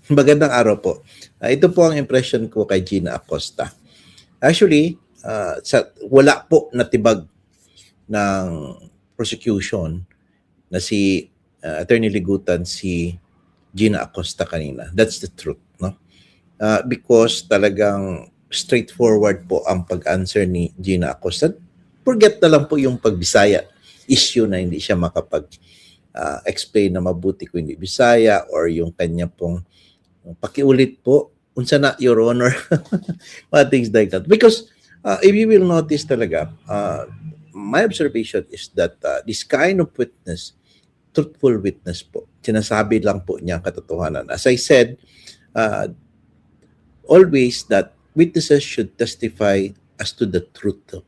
Magandang araw po. Ito po ang impression ko kay Gina Acosta. Actually, wala po natibag ng prosecution na si Attorney Ligutan si Gina Acosta kanina. That's the truth, no? Because talagang straightforward po ang pag-answer ni Gina Acosta. Forget na lang po yung pagbisaya issue na hindi siya explain na mabuti kung hindi Bisaya or yung kanya pong pakiulit po unsa na, Your Honor. Mga things like that. Because if you will notice talaga, my observation is that this kind of witness, truthful witness po, sinasabi lang po niya ang katotohanan. As I said, always that witnesses should testify as to the truth.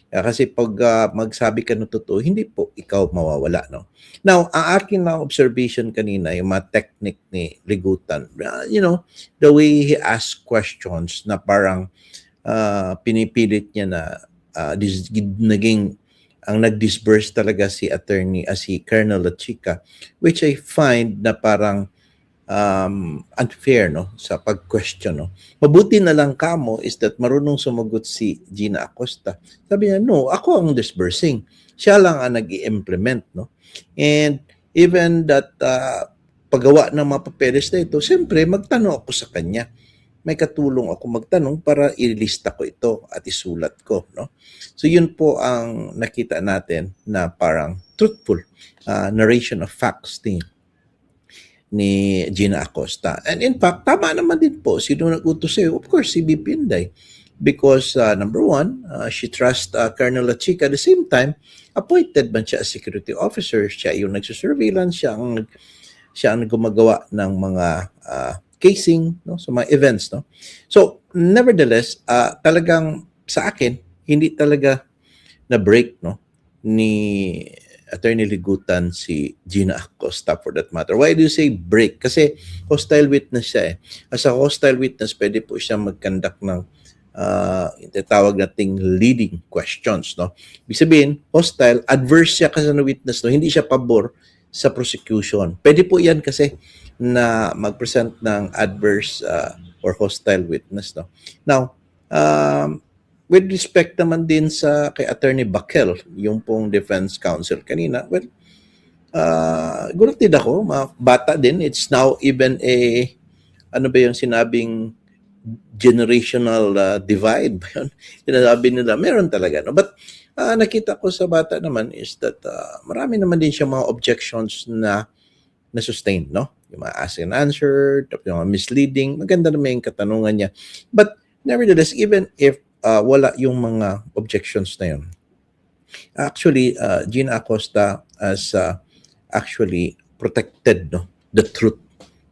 Kasi pag magsabi ka ng totoo, hindi po ikaw mawawala, no? Now, ang akin na observation kanina, yung mga technique ni Ligutan, the way he asked questions na parang pinipilit niya na ang nag-disburse talaga si Colonel Lachica, which I find na parang unfair, no, sa pag-question, no. Mabuti na lang kamo is that marunong sumagot si Gina Acosta. Sabi niya, no, ako ang disbursing. Siya lang ang nag-i-implement, no. And even that paggawa ng mga papeles na ito, siyempre magtanong ako sa kanya. May katulong ako magtanong para ilista ko ito at isulat ko, no. So yun po ang nakita natin na parang truthful narration of facts ni Gina Acosta. And in fact, tama naman din po. Sino nag-utos sa'yo? Of course, si BP Inday. Because number one, she trusts Colonel Lachica. At the same time, appointed man siya as security officer. Siya yung nagsusurveillance. Siya ang gumagawa ng mga casing, no, sa mga events. No? So, nevertheless, talagang sa akin, hindi talaga na-break, no, ni Attorney Ligutan si Gina Acosta for that matter. Why do you say break? Kasi hostile witness siya eh. As a hostile witness, pwede po siya mag-conduct ng tawag nating leading questions, no? Ibig sabihin, hostile, adverse siya kasi na witness, no? Hindi siya pabor sa prosecution. Pwede po yan kasi na mag-present ng adverse or hostile witness, no? Now, with respect naman din sa kay Attorney Bakel, yung pong defense counsel kanina, well, gulatid ako, bata din. It's now even ano ba yung sinabing generational divide ba yun? Sinasabi nila, meron talaga, no? But nakita ko sa bata naman is that marami naman din siya mga objections na sustained, no? Yung mga ask and answer, yung mga misleading, maganda naman yung katanungan niya. But nevertheless, even if wala yung mga objections na yun. Actually, Gina Acosta has actually protected, no, the truth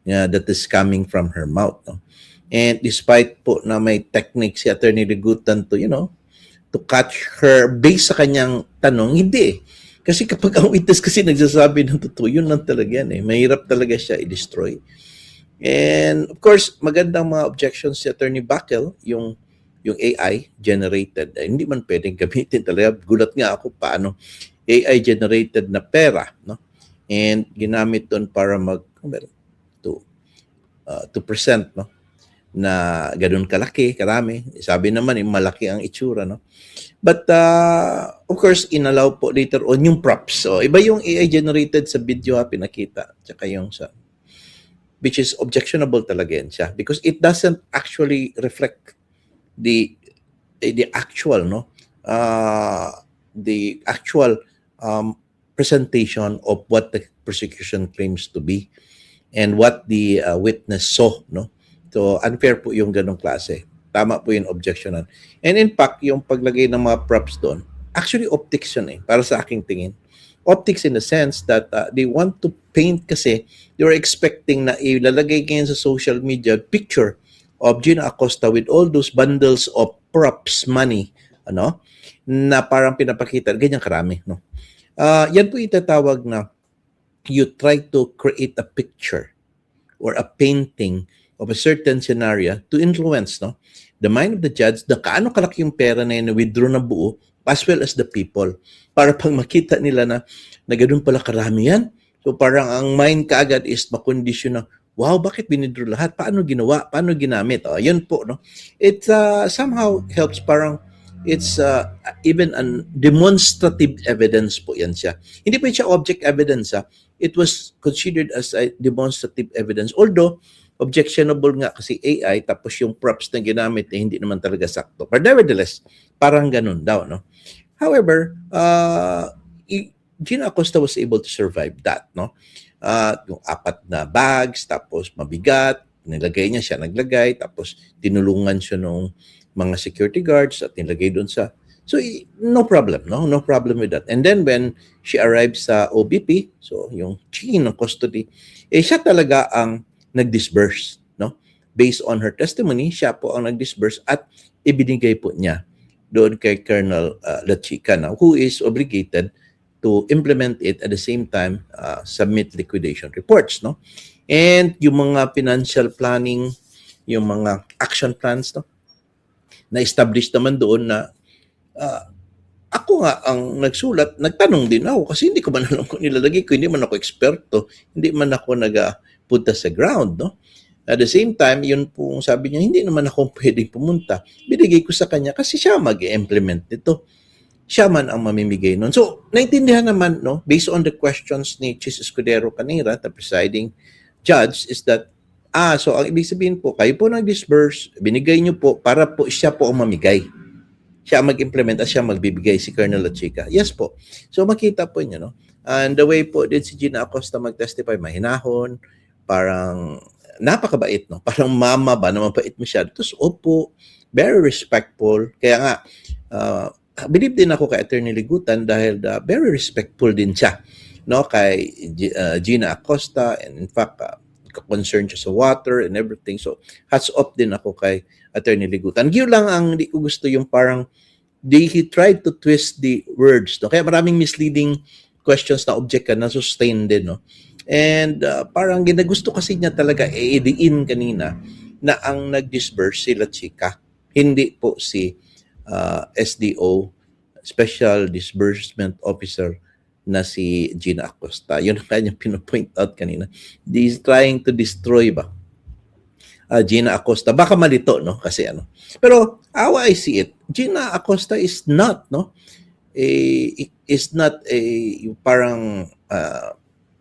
that is coming from her mouth. No? And despite po na may technique si Attorney Ligutan to, to catch her based sa kanyang tanong, hindi eh. Kasi kapag ang witness kasi nagsasabi ng totoo, yun lang talaga yan eh. Mahirap talaga siya i-destroy. And of course, magandang mga objections si Attorney Bakel, yung AI generated, hindi man pwedeng gamitin talaga. Gulat nga ako paano AI generated na pera, no? And ginamit doon para to present, no, na ganun kalaki, karami. Sabi naman malaki ang itsura, no? But of course, inallow po later on yung props. So iba yung AI generated sa video pinakita, tsaka yung sa, which is objectionable talaga yan siya because it doesn't actually reflect the actual, no, the actual presentation of what the prosecution claims to be and what the witness saw, no. So unfair po yung ganong klase. Tama po yung objectionan. And in fact, yung paglagay ng mga props doon, actually optics yun eh, para sa aking tingin. Optics in the sense that they want to paint kasi they're expecting na ilalagay ngayon sa social media picture of Gina Acosta with all those bundles of props money, na parang pinapakita, ganyan karami, no? Yan po itatawag na you try to create a picture or a painting of a certain scenario to influence, no, the mind of the judge na kaano kalaki yung pera na yun na withdraw na buo as well as the people para pag makita nila na ganun pala karami yan. So parang ang mind kaagad is makondisyon na, wow, bakit binidro lahat? Paano ginawa? Paano ginamit? Yun po, no? It somehow helps, parang it's even an demonstrative evidence po yan siya. Hindi po siya object evidence, it was considered as a demonstrative evidence. Although, objectionable nga kasi AI, tapos yung props na ginamit hindi naman talaga sakto. But nevertheless, parang ganun daw, no? However, Gina Acosta was able to survive that, no? Yung 4 na bags, tapos mabigat, nilagay niya, siya naglagay, tapos tinulungan siya ng mga security guards at nilagay doon sa... So, no problem, no? No problem with that. And then when she arrived sa OBP, so yung chain ng custody, siya talaga ang nag-disburse, no? Based on her testimony, siya po ang nag-disburse at ibinigay po niya doon kay Colonel La Chica, who is obligated to implement it at the same time submit liquidation reports, no? And yung mga financial planning, yung mga action plans, no, na-establish naman doon na ako nga ang nagsulat, nagtanong din ako kasi hindi ko man alam kung nilalagay ko, hindi man ako eksperto, hindi man ako nagapunta sa ground, no? At the same time, yun po sabi niya, hindi naman ako pwedeng pumunta. Binigay ko sa kanya kasi siya mag-implement nito. Siya man ang mamimigay nun. So, naintindihan naman, no, based on the questions ni Chis Escudero kanina, the presiding judge, is that, so ang ibig sabihin po, kayo po nag-disburse, binigay niyo po para po siya po ang mamigay. Siya ang mag-implement at siya magbibigay, si Colonel La Chica. Yes po. So, makita po niyo, no? And the way po din si Gina Acosta mag-testify, mahinahon, parang napakabait, no? Parang mama ba na mabait masyado. Tapos, opo, very respectful. Kaya nga, believe din ako kay Attorney Ligutan dahil very respectful din siya, no, kay Gina Acosta, and in fact concerned siya sa water and everything. So hats off din ako kay Attorney Ligutan. Giyo lang ang hindi ko gusto yung parang he tried to twist the words, no, kaya maraming misleading questions na object na sustain din, no. And parang ginagusto kasi niya talaga i-diin kanina na ang nag-disburse si La Chica, hindi po si SDO, Special Disbursement Officer na si Gina Acosta. Yun ang kanyang pinopoint out kanina. He's trying to destroy ba Gina Acosta. Baka malito, no? Kasi ano. Pero how I see it, Gina Acosta is not, no? Is not a parang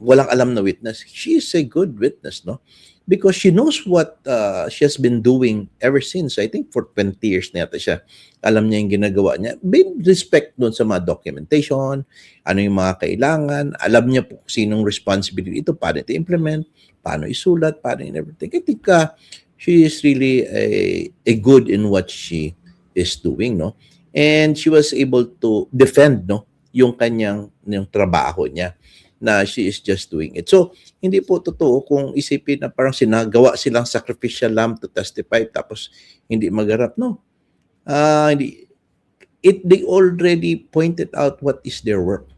walang alam na witness. She is a good witness, no? Because she knows what she has been doing ever since. I think for 20 years na yata siya. Alam niya yung ginagawa niya. With respect doon sa mga documentation, ano yung mga kailangan. Alam niya po sinong responsibility ito, paano ito implement, paano isulat, paano in everything. I think she is really a good in what she is doing, no? And she was able to defend, no, yung kanyang yung trabaho niya, na she is just doing it. So, hindi po totoo kung isipin na parang sinagawa silang sacrificial lamb to testify tapos hindi magharap. No. They already pointed out what is their work.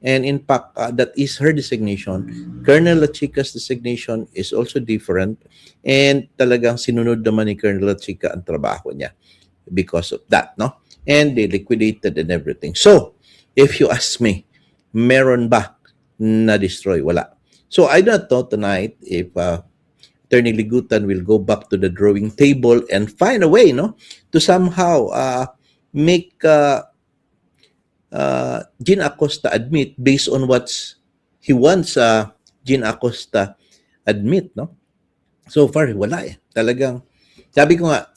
And in fact, that is her designation. Colonel La Chica's designation is also different. And talagang sinunod naman ni Colonel La Chica ang trabaho niya because of that, no? And they liquidated and everything. So, if you ask me, meron ba na-destroy? Wala. So, I don't know tonight if Attorney Ligutan will go back to the drawing table and find a way, no, to somehow make Gina Acosta admit based on what he wants Gina Acosta admit, no? So far, wala eh. Talagang, sabi ko nga,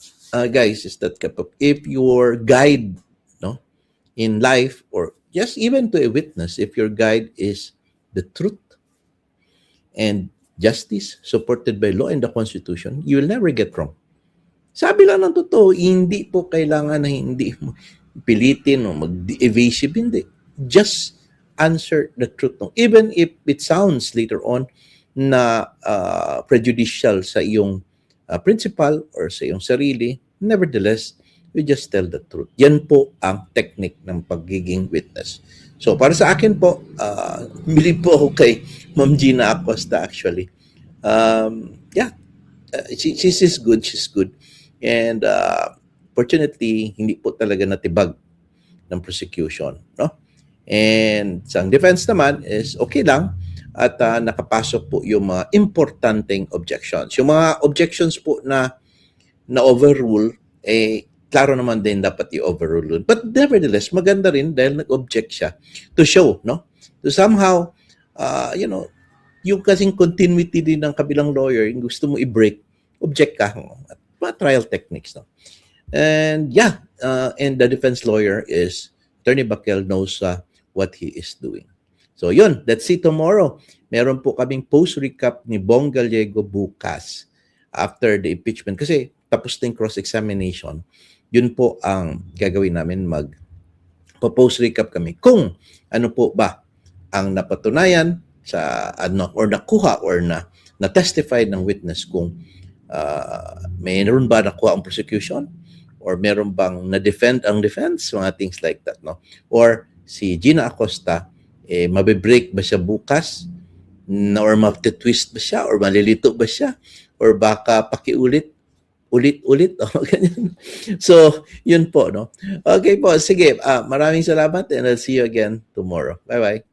guys, is that if your guide, no, in life or just even to a witness, if your guide is the truth and justice supported by law and the Constitution, you will never get wrong. Sabi lang ng totoo, hindi po kailangan na hindi mo pilitin o mag-evasive, hindi. Just answer the truth. No? Even if it sounds later on na prejudicial sa iyong principal or sa iyong sarili, nevertheless, you just tell the truth. Yan po ang technique ng pagiging witness. So, para sa akin po, believe po ako kay Ma'am Gina Acosta actually. She's good. She's good. And fortunately, hindi po talaga natibag ng prosecution. No? And sa defense naman is okay lang. at nakapasok po yung mga importanteng objections. Yung mga objections po na overrule, klaro naman din dapat i-overrule. But nevertheless, maganda rin dahil nag-object siya to show, no? To somehow, yung kasing continuity din ng kabilang lawyer, yung gusto mo i-break, object ka. At mga trial techniques, no? And and the defense lawyer is, Attorney Bakel knows what he is doing. So yun, let's see tomorrow. Meron po kaming post-recap ni Bong Gallego bukas after the impeachment. Kasi tapos na yung cross-examination. Yun po ang gagawin namin, post-recap kami kung ano po ba ang napatunayan sa or nakuha or na-testify ng witness, kung mayroon ba nakuha ang prosecution or meron bang na-defend ang defense, mga things like that, no? Or si Gina Acosta, mabibreak ba siya bukas? Or mag-twist ba siya? Or malilito ba siya? Or baka pakiulit, ulit-ulit? O, ganyan. So, yun po, no? Okay po, sige. Maraming salamat and I'll see you again tomorrow. Bye-bye.